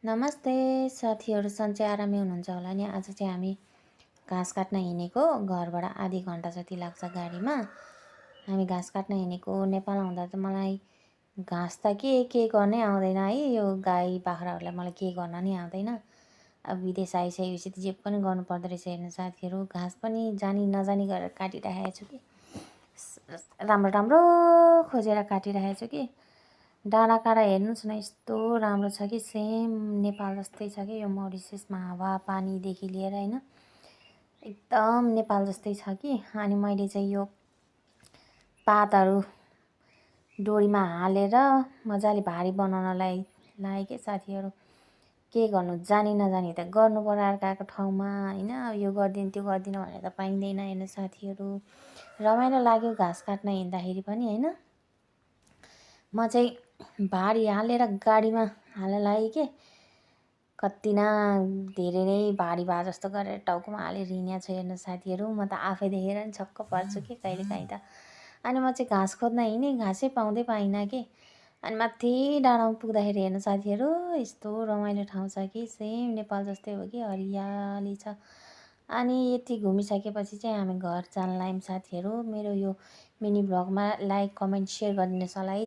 नमस्ते साथीहरू, सन्चै आरामै हुनुहुन्छ होला नि। आज चाहिँ हामी घाँस काट्न हिँडेको। घरबाट आधी घन्टा जति लाग्छ गाडीमा। हामी घाँस काट्न हिँडेको। नेपाल आउँदा त मलाई घाँस त के गर्नै आउँदैन है। यो गाई बाख्राहरूलाई मलाई के गर्न नि आउँदैन। अब विदेश आइसकेपछि त जे पनि गर्नु पर्दो रहेछ। हेर्नु साथीहरू, घाँस पनि जानी नजानी गरेर काटिराखेको छु कि राम्रो राम्रो खोजेर काटिराखेको छु कि। डाँडा काँडा हेर्नुहोस् न, यस्तो राम्रो छ कि सेम नेपाल जस्तै छ कि। यो मरिससमा हावा पानीदेखि लिएर होइन, एकदम नेपाल जस्तै छ कि। अनि मैले चाहिँ यो पातहरू डोरीमा हालेर मजाले भारी बनाउनलाई लाएँ कि साथीहरू। के गर्नु, जानी नजानी त गर्नु पर्यो अर्काको ठाउँमा होइन। यो गरिदिनु त्यो गरिदिनु भनेर त पाइँदैन। हेर्नु साथीहरू, रमाइलो लाग्यो घाँस काट्न हिँड्दाखेरि पनि होइन। म चाहिँ भारी हालेर गाडीमा हाल्न लाएँ कि कति न धेरै नै भारी भए जस्तो गरेर टाउकोमा हालेर हिँडेको छु। हेर्नु साथीहरू, म त आफै देखेर नि छक्क पर्छु कि कहिलेकाहीँ त। अनि म चाहिँ घाँस खोज्न हिँडेँ, घाँसै पाउँदै पाइनँ कि। अनि माथि डाँडामा पुग्दाखेरि हेर्नु साथीहरू, यस्तो रमाइलो ठाउँ छ कि सेम नेपाल जस्तै हो कि, हरियाली छ। अनि यति घुमिसकेपछि चाहिँ हामी घर जान लाग्यौँ साथीहरू। मेरो यो मिनी भ्लगमा लाइक कमेन्ट सेयर गरिदिनुहोस् होला है।